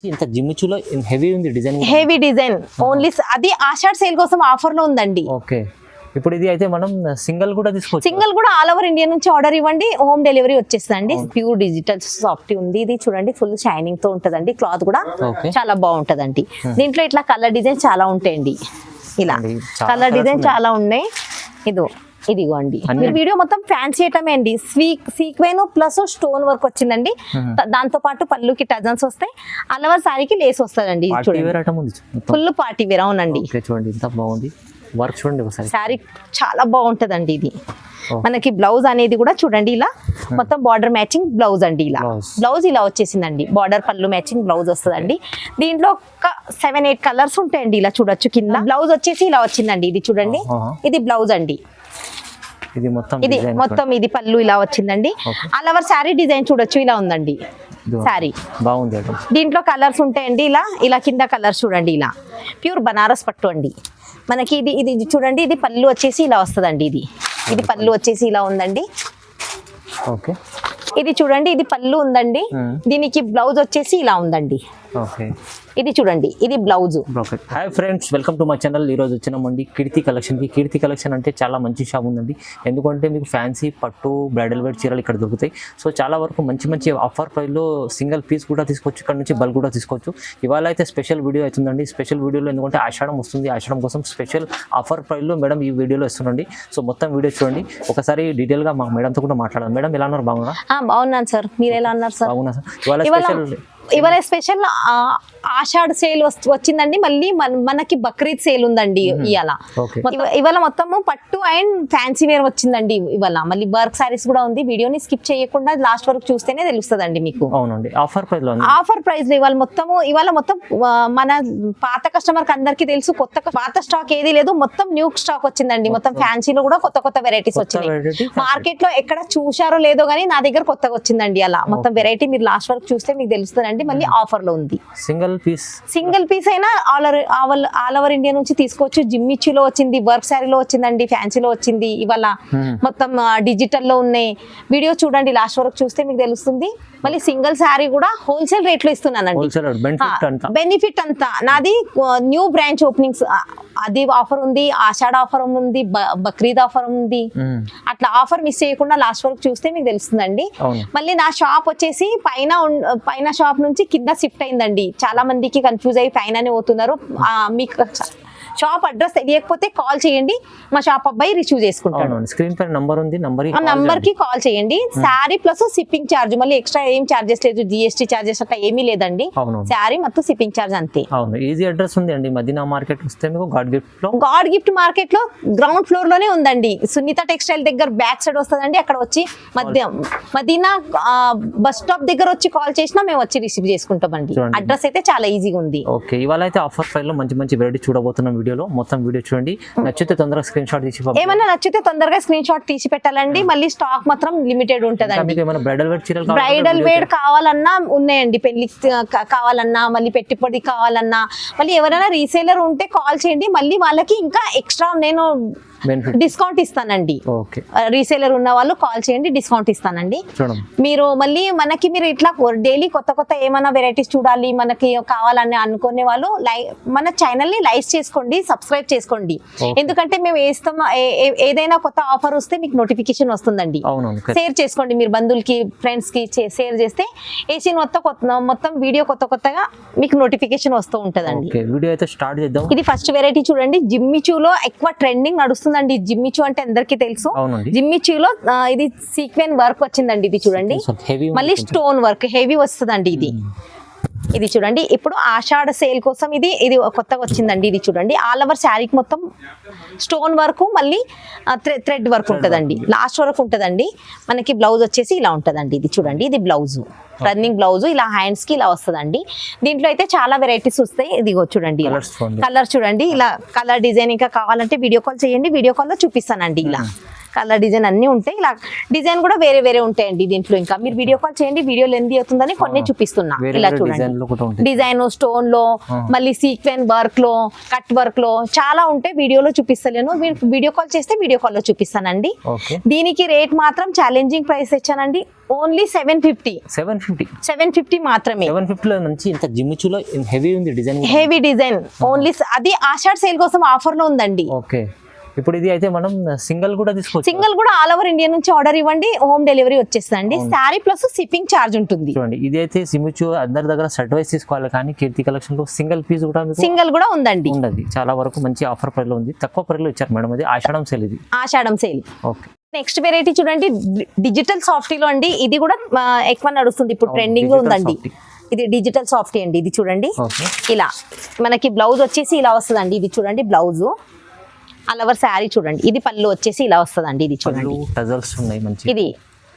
ఇంత జిమ్మిచులో హెవీ ఉంది design, heavy design only అది ఆషాఢ సేల్ కోసం ఆఫర్ లో ఉందండి. ఓకే, ఇప్పుడు ఇది అయితే మనం సింగిల్ కూడా తీసుకోవచ్చు. సింగిల్ కూడా ఆల్ ఓవర్ ఇండియా నుంచి ఆర్డర్ ఇవ్వండి, హోమ్ డెలివరీ వచ్చేస్తుందండి. ప్యూర్ డిజిటల్ సాఫ్ట్ ఉంది ఇది, చూడండి ఫుల్ షైనింగ్ తో ఉంటదండి. క్లాత్ కూడా చాలా బాగుంటదండి. దీంట్లో ఇట్లా కలర్ డిజైన్ చాలా ఉంటాయండి. ఇలా కలర్ డిజైన్ చాలా ఉన్నాయి. ఇదిగోండి వీడియో మొత్తం ఫ్యాన్సీ ఐటమే అండి. సీక్వెన్ ప్లస్ స్టోన్ వర్క్ వచ్చిందండి. దాంతో పాటు పళ్ళుకి టజన్స్ వస్తాయి, అలవర్ సారీకి లేస్ వస్తుందండి. Full party wear. అవునండి, చూడండి ఎంత బాగుంది వర్క్. చూడండి ఒకసారి సారీ చాలా బాగుంటదండి. ఇది మనకి బ్లౌజ్ అనేది కూడా చూడండి ఇలా మొత్తం బార్డర్ మ్యాచింగ్ బ్లౌజ్ అండి. ఇలా బ్లౌజ్ ఇలా వచ్చేసిందండి. బార్డర్ పళ్ళు మ్యాచింగ్ బ్లౌజ్ వస్తుందండి. దీంట్లో ఒక 7-8 కలర్స్ ఉంటాయండి. ఇలా చూడొచ్చు. కింద బ్లౌజ్ వచ్చేసి ఇలా వచ్చిందండి. ఇది చూడండి, ఇది బ్లౌజ్ అండి. ఇది మొత్తం ఇది పళ్ళు ఇలా వచ్చిందండి. ఆల్ ఓవర్ శారీ డిజైన్ చూడొచ్చు, ఇలా ఉందండి శారీ. బాగుంది. దీంట్లో కలర్స్ ఉంటాయండి. ఇలా కింద కలర్స్ చూడండి. ఇలా ప్యూర్ బనారస్ పట్టు అండి మనకి. ఇది చూడండి, ఇది పళ్ళు వచ్చేసి ఇలా వస్తుందండి. ఇది పళ్ళు వచ్చేసి ఇలా ఉందండి. ఓకే, ఇది చూడండి, ఇది పళ్ళు ఉందండి. దీనికి బ్లౌజ్ వచ్చేసి ఇలా ఉందండి. ఓకే, ఇది చూడండి, ఇది blouse. Hi friends, welcome to my channel. ఈరోజు వచ్చినామండి కీర్తి కలెక్షన్కి. కీర్తి కలెక్షన్ అంటే చాలా మంచి షాప్ ఉందండి. ఎందుకంటే మీకు ఫ్యాన్సీ పట్టు బ్రైడల్ వేర్ చీరలు ఇక్కడ దొరుకుతాయి. సో చాలా వరకు మంచి ఆఫర్ ప్రైస్లో సింగిల్ పీస్ కూడా తీసుకోవచ్చు, ఇక్కడ నుంచి బల్క్ కూడా తీసుకోవచ్చు. ఇవాళ అయితే స్పెషల్ వీడియో అవుతుందండి. స్పెషల్ వీడియోలో ఎందుకంటే ఆషాఢం వస్తుంది, ఆషాఢం కోసం స్పెషల్ ఆఫర్ ప్రైస్లో మేడం ఈ వీడియోలో ఇస్తుందండి. సో మొత్తం వీడియో చూడండి. ఒకసారి డీటెయిల్గా మా మేడంతో కూడా మాట్లాడాలి. మేడం ఎలా ఉన్నారు? బాగున్నాను సార్, మీరు ఎలా ఉన్నారు సార్? బాగున్నా సార్. ఇవాళ స్పెషల్ ఆషాఢ సేల్ వచ్చిందండి. మళ్ళీ మనకి బక్రీద్ సేల్ ఉందండి ఇవాళ మొత్తము పట్టు అండ్ ఫ్యాన్సీ వేర్ వచ్చిందండి. ఇవాళ మళ్ళీ వర్క్ సారీస్ కూడా ఉంది. వీడియోని స్కిప్ చేయకుండా లాస్ట్ వరకు చూస్తేనే తెలుస్తుందండి మీకు. అవునండి, ఆఫర్ ప్రైస్ లో ఇవాళ మొత్తం మన పాత కస్టమర్ కి అందరికి తెలుసు. పాత స్టాక్ ఏది లేదు, మొత్తం న్యూ స్టాక్ వచ్చిందండి. మొత్తం ఫ్యాన్సీలో కూడా కొత్త వెరైటీస్ వచ్చినాయి. మార్కెట్ లో ఎక్కడ చూశారో లేదో కానీ నా దగ్గర కొత్తగా వచ్చిందండి. అలా మొత్తం వెరైటీ మీరు లాస్ట్ వరకు చూస్తే మీకు తెలుస్తుంది. మళ్ళీ ఆఫర్ లో ఉంది. సింగిల్ పీస్ అయినా ఆల్ ఓవర్ ఇండియా నుంచి తీసుకోవచ్చు. జిమ్మిచ్చులో వచ్చింది, వర్క్ శారీలో వచ్చిందండి, ఫ్యాన్సీలో వచ్చింది. ఇవాళ మొత్తం డిజిటల్ లో ఉన్నాయి. వీడియో చూడండి, లాస్ట్ వరకు చూస్తే మీకు తెలుస్తుంది. మళ్ళీ సింగిల్ శారీ కూడా హోల్సేల్ రేట్ లో ఇస్తున్నానండి. బెనిఫిట్ అంతా నాది. న్యూ బ్రాంచ్ ఓపెనింగ్స్ అది ఆఫర్ ఉంది, ఆషాఢ ఆఫర్ ఉంది, బక్రీద్ ఆఫర్ ఉంది. అట్లా ఆఫర్ మిస్ చేయకుండా లాస్ట్ వరకు చూస్తే మీకు తెలుస్తుందండి. మళ్ళీ నా షాప్ వచ్చేసి పైన షాప్ నుంచి కింద షిఫ్ట్ అయిందండి. చాలా మందికి కన్ఫ్యూజ్ అయ్యి పైననే పోతున్నారు. మీకు షాప్ అడ్రస్ తెలియకపోతే కాల్ చేయండి, మా షాప్ అబ్బాయి రిసీవ్ చేసుకుంటాడు. స్క్రీన్ పై నంబర్ ఉంది, నంబర్ కి కాల్ చేయండి. శారీ ప్లస్ షిప్పింగ్ ఛార్జ్, మళ్ళీ ఎక్స్ట్రా ఏం చార్జెస్ లేదు, జిఎస్టీ చార్జెస్ అట్లా ఏమీ లేదండి. శారీ మొత్తం షిప్పింగ్ ఛార్జ్ అంతే. ఈజీ అడ్రస్ ఉంది అండి. మదీనా మార్కెట్ వస్తే మీకు గాడ్ గిఫ్ట్ మార్కెట్ లో గ్రౌండ్ ఫ్లోర్ లోనే ఉందండి. సునీత టెక్స్టైల్ దగ్గర బ్యాక్ సైడ్ వస్తుందండి. అక్కడ వచ్చి మదీనా బస్ స్టాప్ దగ్గర వచ్చి కాల్ చేసినా మేము వచ్చి రిసీవ్ చేసుకుంటామండి. అడ్రస్ అయితే చాలా ఈజీగా ఉంది. ఓకే, ఇవాళ అయితే ఆఫర్ ప్రైస్ లో మంచి వెరైటీ చూడబోతున్నాం. మొత్తం వీడియో చూడండి. నచ్చితే తొందరగా స్క్రీన్ షాట్ తీసి ఏమన్నా నచ్చితే తొందరగా స్క్రీన్ షాట్ తీసి పెట్టాలండి. మళ్ళీ స్టాక్ మాత్రం లిమిటెడ్ ఉంటదండి. బ్రైడల్ వేర్ కావాలన్నా ఉన్నాయండి, పెళ్లి కావాలన్నా, మళ్ళీ పెట్టుబడి కావాలన్నా, మళ్ళీ ఎవరైనా రీసేలర్ ఉంటే కాల్ చేయండి. మళ్ళీ వాళ్ళకి ఇంకా ఎక్స్ట్రా నేను డిస్కౌంట్ ఇస్తానండి. రీసేలర్ ఉన్న వాళ్ళు కాల్ చేయండి, డిస్కౌంట్ ఇస్తానండి. మీరు ఇట్లా డైలీ కొత్త ఏమైనా వెరైటీస్ చూడాలి మనకి కావాలని అనుకునే వాళ్ళు మన ఛానల్ ని లైక్ చేసుకోండి, సబ్స్క్రైబ్ చేసుకోండి. ఎందుకంటే మేము ఏదైనా కొత్త ఆఫర్ వస్తే మీకు నోటిఫికేషన్ వస్తుందండి. షేర్ చేసుకోండి, మీరు బంధువులకి ఫ్రెండ్స్ కి షేర్ చేస్తే ఏసీ మొత్తం వీడియో కొత్తగా మీకు నోటిఫికేషన్ వస్తూ ఉంటదండి. ఇది ఫస్ట్ వెరైటీ చూడండి. జిమ్మిచూలో ఎక్కువ ట్రెండింగ్ నడుస్తుంది. జిమ్మిచూ అంటే అందరికి తెలుసు. జిమ్మిచూలో ఇది సీక్వెన్ వర్క్ వచ్చిందండి. ఇది చూడండి, మళ్ళీ స్టోన్ వర్క్ హెవీ వస్తుందండి. ఇది చూడండి, ఇప్పుడు ఆషాఢ సేల్ కోసం ఇది కొత్తగా వచ్చిందండి. ఇది చూడండి, ఆల్ ఓవర్ శారీకి మొత్తం స్టోన్ వర్క్, మళ్ళీ థ్రెడ్ వర్క్ ఉంటదండి. లాస్ట్ వరకు ఉంటదండి. మనకి బ్లౌజ్ వచ్చేసి ఇలా ఉంటదండి. ఇది చూడండి, ఇది బ్లౌజ్, రన్నింగ్ బ్లౌజ్. ఇలా హ్యాండ్స్ కి ఇలా వస్తుందండి. దీంట్లో అయితే చాలా వెరైటీస్ వస్తాయి. ఇదిగో చూడండి, కలర్ చూడండి. ఇలా కలర్ డిజైన్ ఇంకా కావాలంటే వీడియో కాల్ చేయండి, వీడియో కాల్ లో చూపిస్తానండి. ఇలా కలర్ డిజైన్ అన్ని ఉంటాయి. ఇలా డిజైన్ కూడా వేరే ఉంటాయండి దీంట్లో. ఇంకా మీరు వీడియో కాల్ చేయండి, వీడియో లెంత్ అవుతుందని కొన్ని చూపిస్తున్నా. ఇలా చూడండి, డిజైన్ స్టోన్ లో, మళ్ళీ సీక్వెన్ వర్క్ లో, కట్ వర్క్ లో చాలా ఉంటాయి. వీడియోలో చూపిస్తలేను, వీడియో కాల్ చేస్తే వీడియో కాల్ లో చూపిస్తానండి. దీనికి రేట్ మాత్రం ఛాలెంజింగ్ ప్రైస్ ఇచ్చానండి. ఓన్లీ 750. 750 మాత్రమే. 750 లో నుంచి ఇంత జిమ్మిచూలో హెవీ ఉంది డిజైన్. హెవీ డిజైన్ ఓన్లీ అది ఆషాఢ సేల్ కోసం ఆఫర్ లో ఉందండి. ఓకే, ఇప్పుడు ఇది అయితే మనం సింగిల్ కూడా తీసుకోవచ్చు. సింగిల్ కూడా ఆల్ ఓవర్ ఇండియా నుంచి ఆర్డర్ ఇవ్వండి, హోమ్ డెలివరీ వచ్చేస్తుందండి. శారీ ప్లస్ షిప్పింగ్ ఛార్జ్ ఉంటుంది. చూడండి ఇది అయితే సిమిచు అందరి దగ్గర సెట్ వైస్ తీసుకోవాలి, కానీ కీర్తి కలెక్షన్ లో సింగిల్ పీస్ కూడా సింగిల్ కూడా ఉందండి. ఉండదు. చాలా వరకు మంచి ఆఫర్ ప్రైస్ లో ఉంది, తక్కువ ప్రైస్ లో ఇచ్చారు మేడం. అది ఆషాఢం సేల్. ఇది ఆషాఢం సేల్. ఓకే, నెక్స్ట్ వెరైటీ చూడండి, డిజిటల్ సాఫ్టీలో అండి. ఇది కూడా ఎక్కువ నడుస్తుంది ఇప్పుడు, ట్రెండింగ్ లో ఉందండి. ఇది డిజిటల్ సాఫ్టీ అండి. ఇది చూడండి ఇలా మనకి బ్లౌజ్ వచ్చేసి ఇలా వస్తుందండి. ఇది చూడండి బ్లౌజ్, ఆల్ ఓవర్ శారీ చూడండి. ఇది పళ్ళు వచ్చేసి ఇలా వస్తుందండి. ఇది చూడండి టజల్స్ ఉన్నాయి మంచి.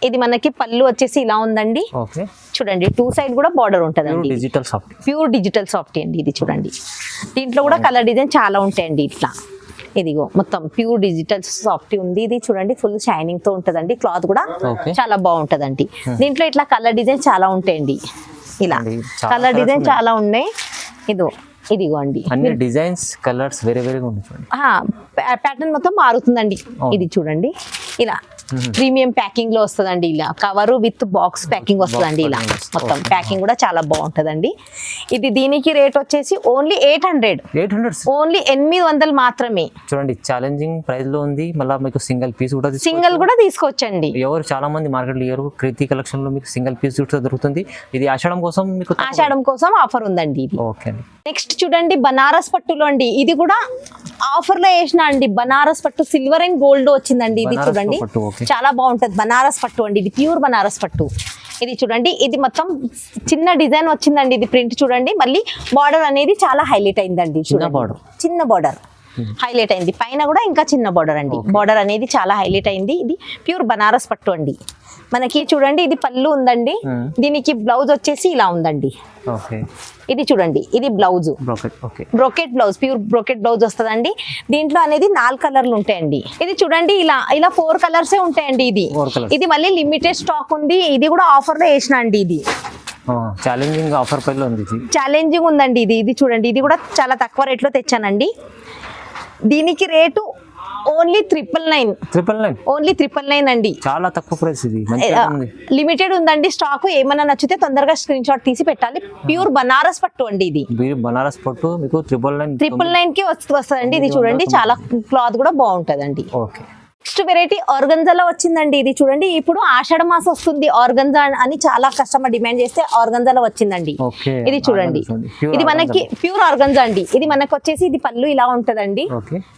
ఇది మనకి పళ్ళు వచ్చేసి ఇలా ఉందండి. ఓకే, చూడండి 2 సైడ్ కూడా బార్డర్ ఉంటుందండి. Digital softy, pure digital softy అండి. ఇది చూడండి, దీంట్లో కూడా కలర్ డిజైన్ చాలా ఉంటాయండి. ఇట్లా ఇదిగో మొత్తం ప్యూర్ డిజిటల్ సాఫ్టీ ఉంది. ఇది చూడండి ఫుల్ షైనింగ్ తో ఉంటదండి. క్లాత్ కూడా చాలా బాగుంటదండి. దీంట్లో ఇట్లా కలర్ డిజైన్ చాలా ఉంటాయండి. ఇలా కలర్ డిజైన్ చాలా ఉన్నాయి. ఇదిగో అండి అన్ని డిజైన్స్ కలర్స్ వేరే వేరేగా ఉన్నాయి చూడండి. ప్యాటర్న్ మొత్తం మారుతుందండి. ఇది చూడండి ఇలా ప్రీమియం ప్యాకింగ్ లో వస్తుందండి. ఇలా కవర్ విత్ బాక్స్ ప్యాకింగ్ వస్తుందండి. ఇలా మొత్తం ప్యాకింగ్ కూడా చాలా బాగుంటదండి. ఇది దీనికి రేట్ వచ్చేసి ఓన్లీ 800. ఓన్లీ 800 మాత్రమే. చూడండి ఛాలెంజింగ్ ప్రైస్ లో ఉంది. మళ్ళీ మీకు సింగిల్ పీస్ కూడా తీసుకోవచ్చండి. ఎవరు చాలా మంది మార్కెట్ లో ఎవరు కీర్తి కలెక్షన్ లో మీకు సింగిల్ పీస్ కూడా దొరుకుతుంది. ఇది ఆషాఢం కోసం మీకు ఆఫర్ ఉందండి. ఇది ఓకే. నెక్స్ట్ చూడండి బనారస్ పట్టులో అండి. ఇది కూడా ఆఫర్ లో వేసిన అండి. బనారస్ పట్టు సిల్వర్ అండ్ గోల్డ్ వచ్చిందండి. ఇది చూడండి చాలా బాగుంటది. బనారస్ పట్టు అండి. ఇది ప్యూర్ బనారస్ పట్టు. ఇది చూడండి, ఇది మొత్తం చిన్న డిజైన్ వచ్చిందండి. ఇది ప్రింట్ చూడండి. మళ్ళీ బార్డర్ అనేది చాలా హైలైట్ అయిందండి. చిన్న బార్డర్ హైలైట్ అయింది. పైన కూడా ఇంకా చిన్న బార్డర్ అండి. బార్డర్ అనేది చాలా హైలైట్ అయింది. ఇది ప్యూర్ బనారస్ పట్టు అండి. మనకి చూడండి ఇది పళ్ళు ఉందండి. దీనికి బ్లౌజ్ వచ్చేసి ఇలా ఉందండి. ఇది చూడండి, ఇది blouse brocade blouse, pure brocade blouse వస్తుందండి. దీంట్లో అనేది 4 కలర్లు ఉంటాయండి. ఇది చూడండి ఇలా 4 కలర్సే ఉంటాయండి. ఇది మళ్ళీ లిమిటెడ్ స్టాక్ ఉంది. ఇది కూడా ఆఫర్ లో వేసిన అండి. ఇది ఛాలెంజింగ్ ఆఫర్ ప్రైస్ లో ఉంది. ఛాలెంజింగ్ ఉందండి. ఇది చూడండి, ఇది కూడా చాలా తక్కువ రేట్ లో తెచ్చానండి. దీనికి రేటు ఓన్లీ 999. ఓన్లీ 999 అండి. చాలా తక్కువ ప్రైస్. ఇది లిమిటెడ్ ఉందండి స్టాక్. ఏమైనా నచ్చితే తొందరగా స్క్రీన్ షాట్ తీసి పెట్టాలి. ప్యూర్ బనారస్ పట్టు అండి. ఇది బనారస్ పట్టు మీకు 999 కి వస్తుందండి. ఇది చూడండి చాలా క్లాత్ కూడా బాగుంటదండి. ఓకే. నెక్స్ట్ వెరైటీ ఆర్గంజాలో వచ్చిందండి. ఇది చూడండి, ఇప్పుడు ఆషాఢ మాసం వస్తుంది. ఆర్గంజా అని చాలా కస్టమర్ డిమాండ్ చేస్తే ఆర్గంజాలో వచ్చిందండి. ఇది చూడండి, ఇది మనకి ప్యూర్ ఆర్గంజా అండి. ఇది మనకు వచ్చేసి ఇది పళ్ళు ఇలా ఉంటదండి.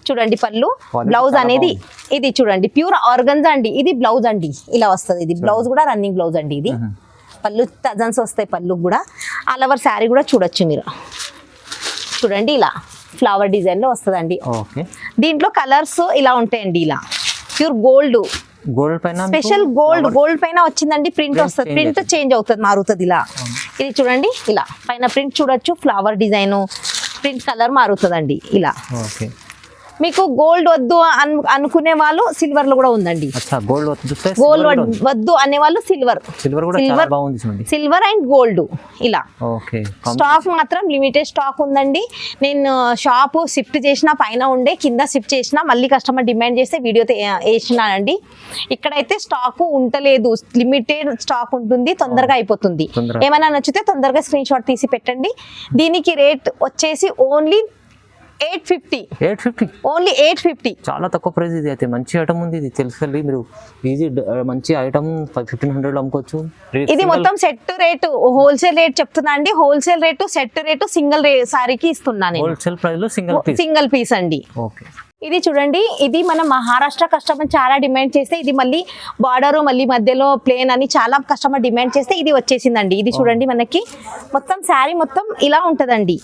చూడండి పళ్ళు, బ్లౌజ్ అనేది ఇది చూడండి ప్యూర్ ఆర్గంజా అండి. ఇది బ్లౌజ్ అండి ఇలా వస్తుంది. ఇది బ్లౌజ్ కూడా రన్నింగ్ బ్లౌజ్ అండి. ఇది పళ్ళు టజన్స్ వస్తాయి. పళ్ళు కూడా ఆల్ ఓవర్ శారీ కూడా చూడొచ్చు మీరు. చూడండి ఇలా ఫ్లవర్ డిజైన్ లో వస్తుందండి. దీంట్లో కలర్స్ ఇలా ఉంటాయండి. ఇలా ప్యూర్ గోల్డ్ పైన స్పెషల్ గోల్డ్ పైన వచ్చిందండి. ప్రింట్ వస్తుంది, ప్రింట్ చేంజ్ అవుతుంది, మారుతుంది ఇలా. ఇది చూడండి ఇలా పైన ప్రింట్ చూడొచ్చు. ఫ్లవర్ డిజైన్ ప్రింట్ కలర్ మారుతుందండి ఇలా. మీకు గోల్డ్ వద్దు అనుకునే వాళ్ళు సిల్వర్ లో కూడా ఉందండి. గోల్డ్ వద్దు అనే వాళ్ళు సిల్వర్ అండ్ గోల్డ్ ఇలా. స్టాక్ మాత్రం లిమిటెడ్ స్టాక్ ఉందండి. నేను షాప్ షిఫ్ట్ చేసిన పైన ఉండే కింద షిఫ్ట్ చేసిన, మళ్ళీ కస్టమర్ డిమాండ్ చేస్తే వీడియో వేసినానండి. ఇక్కడైతే స్టాక్ ఉండలేదు, లిమిటెడ్ స్టాక్ ఉంటుంది, తొందరగా అయిపోతుంది. ఏమైనా నచ్చితే తొందరగా స్క్రీన్ షాట్ తీసి పెట్టండి. దీనికి రేట్ వచ్చేసి ఓన్లీ 850. ఓన్లీ 850. చాలా తక్కువ ప్రైస్. ఇది అయితే మంచి ఐటమ్ ఉంది. ఇది తెలుసుకోండి మీరు. ఈజీ మంచి ఐటమ్ 1500 అమ్ముకోవచ్చు. ఇది మొత్తం సెట్ రేటు, హోల్సేల్ రేట్ చెప్తున్నా అండి. Wholesale rate, set rate, single సారీకి ఇస్తున్నాను. హోల్సేల్ ప్రైస్ లో సింగిల్ పీస్ అండి. ఓకే. ఇది చూడండి, ఇది మన మహారాష్ట్ర కస్టమర్ చాలా డిమాండ్ చేస్తే, ఇది మళ్ళీ బార్డర్ మళ్ళీ మధ్యలో ప్లేన్ అని చాలా కస్టమర్ డిమాండ్ చేస్తే ఇది వచ్చేసిందండి. ఇది చూడండి మనకి మొత్తం శారీ మొత్తం ఇలా ఉంటదండి.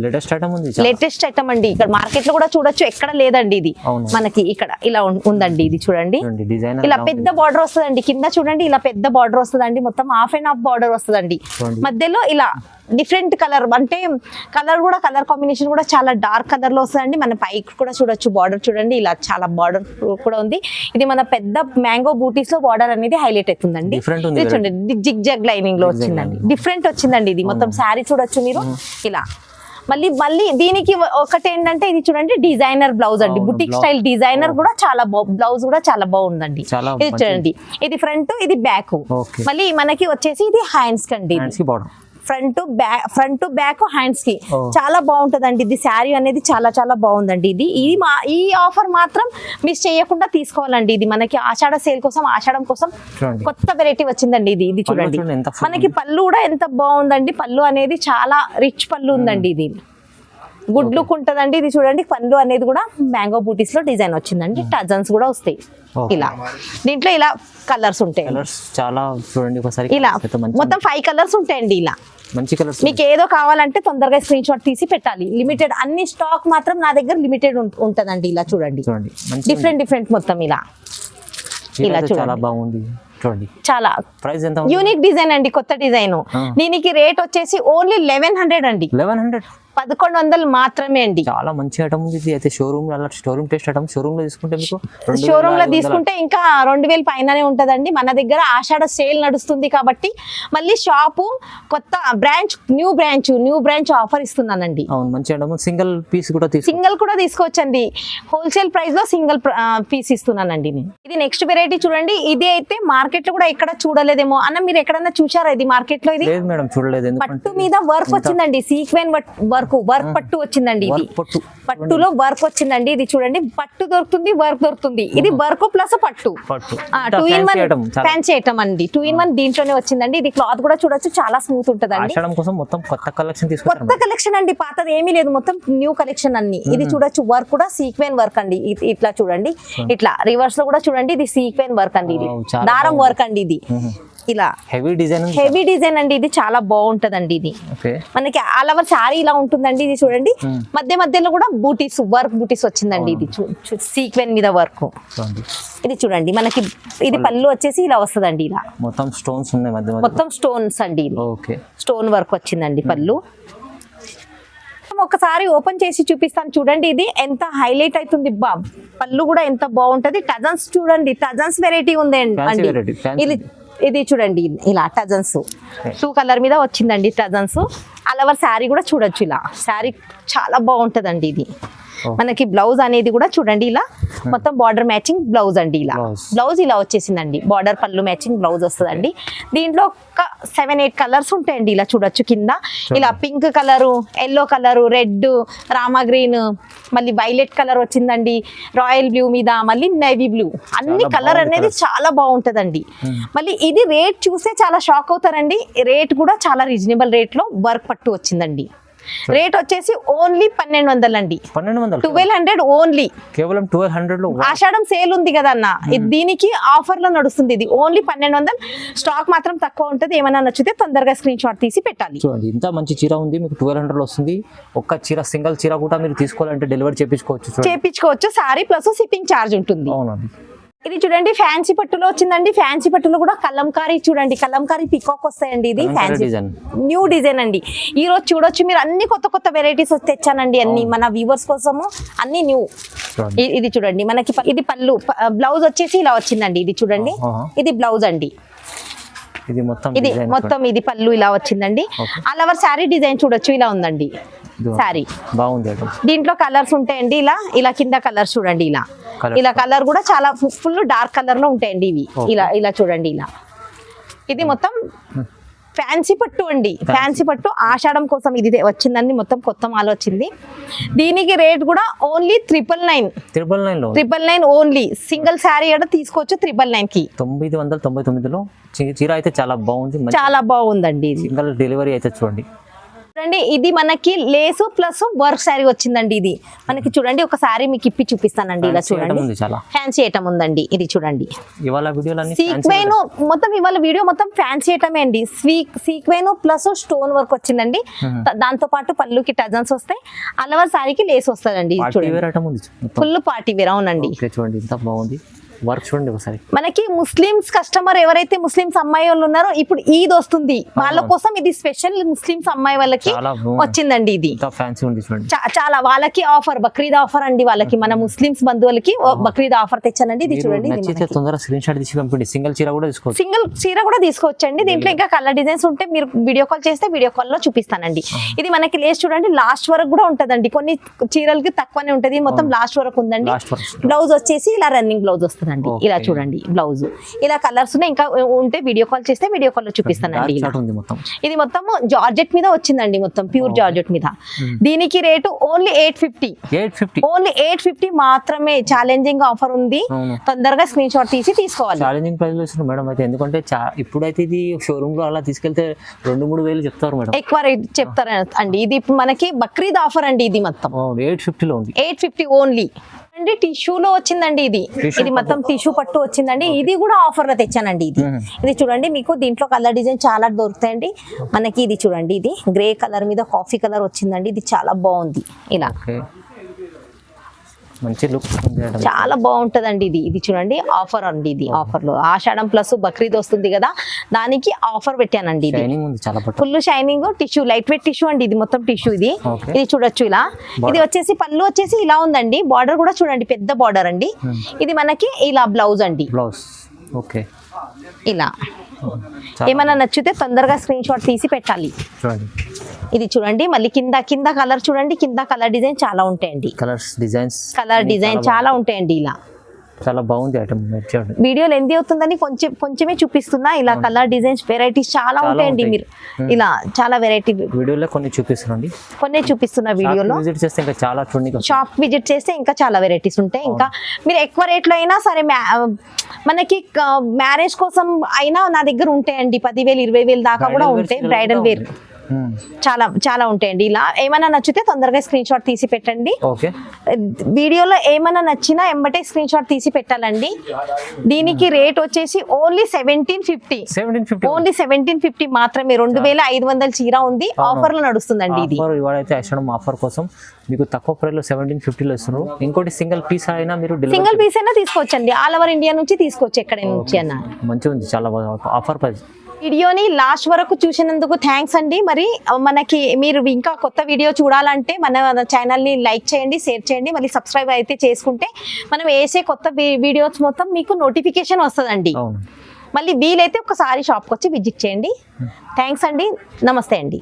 లేటెస్ట్ ఐటమ్ ఉంది. లేటెస్ట్ ఐటమ్ అండి. ఇక్కడ మార్కెట్ లో కూడా చూడొచ్చు, ఎక్కడ లేదండి. ఇది మనకి ఇక్కడ ఇలా ఉందండి. ఇది చూడండి ఇలా పెద్ద బార్డర్ వస్తుందండి. కింద చూడండి ఇలా పెద్ద బార్డర్ వస్తుందండి. మొత్తం హాఫ్ అండ్ హాఫ్ బార్డర్ వస్తుందండి. మధ్యలో ఇలా డిఫరెంట్ కలర్, అంటే కలర్ కూడా కలర్ కాంబినేషన్ కూడా చాలా డార్క్ కలర్ లో వస్తుందండి. మన పైకి కూడా చూడొచ్చు బార్డర్ చూడండి ఇలా చాలా బార్డర్ కూడా ఉంది. ఇది మన పెద్ద మ్యాంగో బూటీస్ లో బార్డర్ అనేది హైలైట్ అవుతుందండి. ఇది చూడండి జిగ్ జాగ్ లైనింగ్ లో వచ్చిందండి. డిఫరెంట్ వచ్చిందండి. ఇది మొత్తం శారీ చూడొచ్చు మీరు ఇలా మళ్ళీ మళ్ళీ దీనికి ఒకటి ఏంటంటే ఇది చూడండి డిజైనర్ బ్లౌజ్ అండి, బుటిక్ స్టైల్ డిజైనర్ కూడా చాలా బ్లౌజ్ కూడా చాలా బాగుందండి. ఇది చూడండి, ఇది ఫ్రంట్ ఇది బ్యాక్. మళ్ళీ మనకి వచ్చేసి ఇది హ్యాండ్స్ కండి, ఫ్రంట్ బ్యాక్ హ్యాండ్స్ కి చాలా బాగుంటదండి. ఇది శారీ అనేది చాలా చాలా బాగుందండి. ఈ ఆఫర్ మాత్రం మిస్ చేయకుండా తీసుకోవాలండి. ఇది మనకి ఆషాఢ సేల్ కోసం, ఆషాఢం కోసం కొత్త వెరైటీ వచ్చిందండి. ఇది చూడండి, మనకి పళ్ళు కూడా ఎంత బాగుందండి. పళ్ళు అనేది చాలా రిచ్ పళ్ళు ఉందండి. ఇది గుడ్ లుక్ ఉంటదండి. ఇది చూడండి, పళ్ళు అనేది కూడా మ్యాంగో బూటీస్ లో డిజైన్ వచ్చిందండి. టజన్స్ కూడా వస్తాయి ఇలా. దీంట్లో ఇలా కలర్స్ ఉంటాయి చాలా. చూడండి ఒకసారి, ఇలా మొత్తం 5 కలర్స్ ఉంటాయండి. ఇలా మంచి కలర్స్. మీకు ఏదో కావాలంటే తొందరగా స్క్రీన్ షాట్ తీసి పెట్టాలి. లిమిటెడ్ అన్ని స్టాక్ మాత్రం నా దగ్గర లిమిటెడ్ ఉంటదండి. ఇలా చూడండి, డిఫరెంట్ మొత్తం ఇలా చాలా బాగుంది. చూడండి, చాలా ప్రైస్ ఎంత? యూనిక్ డిజైన్ అండి, కొత్త డిజైన్. దీనికి రేట్ వచ్చేసి ఓన్లీ 1100 అండి. 1100 మాత్రమే అండి. చాలా మంచి ఐటమ్ ఉంది ఇది అయితే. Showroom test item. షోరూమ్ లో తీసుకుంటే మీకు ఇంకా 2000 పైననే ఉంటదండి. మన దగ్గర ఆషాఢ సేల్ నడుస్తుంది కాబట్టి మళ్ళీ షాపు కొత్త న్యూ బ్రాంచ్ ఆఫర్ ఇస్తున్నానండి. అవును, మంచి ఐటమ్. సింగిల్ కూడా తీసుకోవచ్చండి. హోల్సేల్ ప్రైస్ లో సింగిల్ పీస్ ఇస్తున్నానండి నేను. ఇది నెక్స్ట్ వెరైటీ చూడండి. ఇది అయితే మార్కెట్ లో కూడా ఎక్కడ చూడలేదేమో అన్న, మీరు ఎక్కడన్నా చూసారా ఇది మార్కెట్ లో? ఇది లేదు మేడం, చూడలేదు. పట్టు మీద వర్క్ వచ్చిందండి, సీక్వెన్ వర్క్ పట్టు వచ్చిందండి. ఇది పట్టులో వర్క్ వచ్చిందండి. ఇది చూడండి, పట్టు దొరుకుతుంది, వర్క్ దొరుకుతుంది. ఇది వర్క్ ప్లస్ పట్టు 2 in 1 ఫ్యాన్సీ ఐటమ్ అండి. 2 in 1 దీంట్లోనే వచ్చిందండి. ఇది క్లాత్ కూడా చూడొచ్చు, చాలా స్మూత్ ఉంటదండి. కొత్త కలెక్షన్ అండి, పాతది ఏమీ లేదు, మొత్తం న్యూ కలెక్షన్ అన్ని. ఇది చూడొచ్చు, వర్క్ కూడా సీక్వెన్ వర్క్ అండి. ఇట్లా చూడండి, ఇట్లా రివర్స్ లో కూడా చూడండి, ఇది సీక్వెన్ వర్క్ అండి. ఇది దారం వర్క్ అండి. ఇది ఇలా హెవీ డిజైన్ అండి. ఇది చాలా బాగుంటదండి. ఇది మనకి ఆల్ ఓవర్ సారీ ఇలా ఉంటుందండి. ఇది చూడండి, మధ్యలో కూడా బూటీస్ వచ్చిందండి. ఇది సీక్వెన్ మీద వర్క్. ఇది చూడండి, మనకి ఇది పళ్ళు వచ్చేసి ఇలా వస్తుందండి. ఇలా మొత్తం స్టోన్స్ ఉన్నాయి, మొత్తం స్టోన్స్ అండి. స్టోన్ వర్క్ వచ్చిందండి పళ్ళు. ఒకసారి ఓపెన్ చేసి చూపిస్తాను చూడండి. ఇది ఎంత హైలైట్ అవుతుంది. పళ్ళు కూడా ఎంత బాగుంటది. టజన్స్ చూడండి, టజన్స్ వెరైటీ ఉంది అండి. ఇది చూడండి, ఇలా టజన్స్ 2 కలర్ మీద వచ్చిందండి. టజన్స్ అలవర్ శారీ కూడా చూడొచ్చు. ఇలా శారీ చాలా బాగుంటదండి. ఇది మనకి బ్లౌజ్ అనేది కూడా చూడండి, ఇలా మొత్తం బార్డర్ మ్యాచింగ్ బ్లౌజ్ అండి. ఇలా బ్లౌజ్ ఇలా వచ్చేసిందండి. బార్డర్ పళ్ళు మ్యాచింగ్ బ్లౌజ్ వస్తుందండి. దీంట్లో ఒక 7-8 కలర్స్ ఉంటాయండి. ఇలా చూడొచ్చు, కింద ఇలా pink colour, yellow colour, red, Rama green, మళ్ళీ వైలెట్ కలర్ వచ్చిందండి. రాయల్ బ్లూ మీద మళ్ళీ నేవీ బ్లూ, అన్ని కలర్ అనేది చాలా బాగుంటదండి. మళ్ళీ ఇది రేట్ చూస్తే చాలా షాక్ అవుతారండి. రేట్ కూడా చాలా రీజనబుల్ రేట్ లో వర్క్ పట్టు వచ్చిందండి. రేట్ వచ్చేసి ఓన్లీ 1200 అండి. 1200 ఓన్లీ, కేవలం 1200 లో. ఆషాఢం సేల్ ఉంది కదా అన్న, దీనికి ఆఫర్ లో నడుస్తుంది. ఇది ఓన్లీ 1200. స్టాక్ మాత్రం తక్కువ ఉంటది. ఏమైనా నచ్చితే తొందరగా స్క్రీన్ షాట్ తీసి పెట్టాలి. చూడండి, ఇంత మంచి చీర ఉంది మీకు 1200 లో వస్తుంది. ఒక్క చీర, సింగిల్ చీర కూడా మీరు తీసుకోవాలంటే డెలివరీ చేపించుకోవచ్చు. సారీ ప్లస్ షిప్పింగ్ ఛార్జ్ ఉంటుంది. అవునండి. ఇది చూడండి, ఫ్యాన్సీ పట్టులో వచ్చిందండి. ఫ్యాన్సీ పట్టులో కూడా కలంకారీ చూడండి, కలంకారీ పికాక్ వస్తాయండి. ఇది ఫ్యాన్సీ న్యూ డిజైన్ అండి. ఈ రోజు చూడొచ్చు మీరు, అన్ని కొత్త వెరైటీస్ తెచ్చానండి. అన్ని మన వ్యూవర్స్ కోసము అన్ని న్యూ. ఇది చూడండి, మనకి ఇది పళ్ళు. బ్లౌజ్ వచ్చేసి ఇలా వచ్చిందండి. ఇది చూడండి, ఇది బ్లౌజ్ అండి. ఇది మొత్తం ఇది పళ్ళు ఇలా వచ్చిందండి. ఆల్ ఓవర్ శారీ డిజైన్ చూడొచ్చు, ఇలా ఉందండి శారీ. బాగుంది. దీంట్లో కలర్స్ ఉంటాయండి. ఇలా కింద కలర్స్ చూడండి. ఇలా కలర్ కూడా చాలా ఫుల్ డార్క్ కలర్ లో ఉంటాయండి ఇవి. ఇలా చూడండి. ఇది మొత్తం ఫ్యాన్సీ పట్టు అండి. ఫ్యాన్సీ పట్టు ఆషాఢం కోసం ఇది వచ్చిందండి. మొత్తం కొత్త మాల్ వచ్చింది. దీనికి రేట్ కూడా ఓన్లీ 999 ఓన్లీ. సింగిల్ శారీ కూడా తీసుకోవచ్చు 999 కి. 999 లో చీర అయితే చాలా బాగుంది, చాలా బాగుందండి. సింగిల్ డెలివరీ అయితే చూడండి. ఇది మనకి లేసు ప్లస్ వర్క్ శారీ వచ్చిందండి. ఇది మనకి చూడండి, ఒక శారీ మీకు ఇప్పి చూపిస్తానండి. ఇలా చూడండి, ఫ్యాన్సీ ఐటమ్ ఉందండి. ఇది చూడండి, సీక్వెన్ మొత్తం. ఇవాళ వీడియో మొత్తం ఫ్యాన్సీ ఐటమే అండి. సీక్వెన్ ప్లస్ స్టోన్ వర్క్ వచ్చిందండి. దాంతో పాటు పళ్ళుకి టజన్స్ వస్తాయి. అలవర్ శారీకి లేస్ వస్తుందండి. చూడండి, ఫుల్ పార్టీ వేర్. అవునండి, చూడండి ఎంత బాగుంది. వర్క్ చూడండి ఒకసారి. మనకి ముస్లిమ్స్ కస్టమర్ ఎవరైతే ముస్లిమ్స్ అమ్మాయి వాళ్ళు ఉన్నారో ఇప్పుడు ఈద్ వస్తుంది వాళ్ళ కోసం ఇది స్పెషల్ ముస్లిమ్స్ అమ్మాయి వాళ్ళకి చాలా వచ్చిందండి. ఇది ఫ్యాన్సీ ఉంది చూడండి. చాలా వాళ్ళకి ఆఫర్ బక్రీద్ ఆఫర్ అండి. వాళ్ళకి మన ముస్లిమ్స్ బంధువులకి బక్రీద్ ఆఫర్ తెచ్చానండి. ఇది చూడండి. నచ్చితే తొందరగా స్క్రీన్ షాట్ తీసి పంపండి. సింగిల్ చీర కూడా తీసుకోవచ్చు. సింగిల్ చీర కూడా తీసుకోవచ్చండి. దీంట్లో ఇంకా కలర్ డిజైన్స్ ఉంటే మీరు వీడియో కాల్ చేస్తే వీడియో కాల్ లో చూపిస్తానండి. ఇది మనకి లేస్ చూడండి లాస్ట్ వరకు కూడా ఉంటదండి. కొన్ని చీరలకి తక్కువనే ఉంటది. మొత్తం లాస్ట్ వరకు ఉందండి. బ్లౌజ్ వచ్చేసి ఇలా రన్నింగ్ బ్లౌజ్ వస్తుందండి. ఇలా చూడండి బ్లౌజ్ ఇలా కలర్స్ ఇంకా ఉంటే వీడియో కాల్ చేస్తే వీడియో కాల్ లో చూపిస్తానండి. ఇది మొత్తం జార్జెట్ మీద వచ్చిందండి. మొత్తం ప్యూర్ జార్జెట్ మీద. దీనికి రేటు ఓన్లీ 850. ఓన్లీ 850 మాత్రమే. ఛాలెంజింగ్ ఆఫర్ ఉంది. తొందరగా స్క్రీన్ షాట్ తీసి తీసుకోవాలి. ఛాలెంజింగ్ ప్రైస్ లో ఇస్తున్నారు మేడం. అయితే ఎందుకంటే ఇప్పుడైతే ఇది షోరూమ్ లో అలా తీసుకెళ్తే 2-3 వేలు చెప్తారు మేడం. ఎక్కువ రేట్ చెప్తారు అండి. ఇది ఇప్పుడు మనకి బక్రీద్ ఆఫర్ అండి. ఇది మొత్తం 850 లో ఉంది. 850 ఓన్లీ అండి. టిష్యూలో వచ్చిందండి. ఇది మొత్తం టిష్యూ పట్టు వచ్చిందండి. ఇది కూడా ఆఫర్ లో తెచ్చానండి. ఇది చూడండి. మీకు దీంట్లో కలర్ డిజైన్ చాలా దొరుకుతాయండి మనకి. ఇది చూడండి. ఇది గ్రే కలర్ మీద కాఫీ కలర్ వచ్చిందండి. ఇది చాలా బాగుంది. ఇలా మంచి లుక్ చాలా బాగుంటదండి. ఇది చూడండి ఆఫర్ అండి. ఇది ఆఫర్ లో ఆషాఢం ప్లస్ బక్రీద్ వస్తుంది కదా దానికి ఆఫర్ పెట్టానండి. ఇది full shining tissue light weight tissue అండి. ఇది మొత్తం టిష్యూ. ఇది చూడొచ్చు. ఇలా ఇది వచ్చేసి పళ్ళు వచ్చేసి ఇలా ఉందండి. బార్డర్ కూడా చూడండి పెద్ద బార్డర్ అండి. ఇది మనకి ఇలా బ్లౌజ్ అండి. ఇలా ఏమైనా నచ్చితే తొందరగా స్క్రీన్ షాట్ తీసి పెట్టాలి. ఇది చూడండి. మళ్ళీ కింద కలర్ చూడండి. కింద కలర్ డిజైన్ చాలా ఉంటాయండి. కలర్ డిజైన్ చాలా ఉంటాయండి. ఇలా చాలా బాగుంది ఐటమ్. వీడియో లెంత్ అవుతుందని కొంచెమే చూపిస్తున్నా. ఇలా కలర్ డిజైన్స్ వెరైటీస్ చాలా ఉంటాయండి. మీరు ఇలా చాలా వెరైటీ వీడియోలో కొన్ని చూపిస్తున్నా వీడియోలో. షాప్ విజిట్ చేస్తే ఇంకా చాలా వెరైటీస్ ఉంటాయి. ఇంకా మీరు ఎక్కువ రేట్లో అయినా సరే మనకి మ్యారేజ్ కోసం అయినా నా దగ్గర ఉంటాయండి. 10,000 20,000 దాకా కూడా ఉంటాయి. బ్రైడల్ వేర్ చాలా ఉంటాయండి. ఇలా ఏమైనా నచ్చితే తొందరగా స్క్రీన్ షాట్ తీసి పెట్టండి. వీడియోలో ఏమైనా నచ్చినా ఎంబటే స్క్రీన్ షాట్ తీసి పెట్టాలండి. దీనికి రేట్ వచ్చేసి ఓన్లీ 1750. ఓన్లీ 1750 మాత్రమే. 2500 చీర ఉంది. ఆఫర్ లో నడుస్తుందండి. ఇది ఆఫర్ కోసం మీకు తక్కువ ప్రైస్ లో 1750 లో ఇస్తున్నారు. ఇంకోటి సింగిల్ పీస్ అయినా మీరు తీసుకోవచ్చండి. ఆల్ ఓవర్ ఇండియా నుంచి తీసుకోవచ్చు. ఎక్కడ నుంచి అన్న మంచిగా ఉంది. చాలా ఆఫర్ ప్రైస్. వీడియోని లాస్ట్ వరకు చూసినందుకు థ్యాంక్స్ అండి. మరి మనకి మీరు ఇంకా కొత్త వీడియో చూడాలంటే మన ఛానల్ని లైక్ చేయండి, షేర్ చేయండి, మళ్ళీ సబ్స్క్రైబ్ అయితే చేసుకుంటే మనం వేసే కొత్త వీడియోస్ మొత్తం మీకు నోటిఫికేషన్ వస్తుందండి. మళ్ళీ వీలైతే ఒకసారి షాప్కి వచ్చి విజిట్ చేయండి. థ్యాంక్స్ అండి. నమస్తే అండి.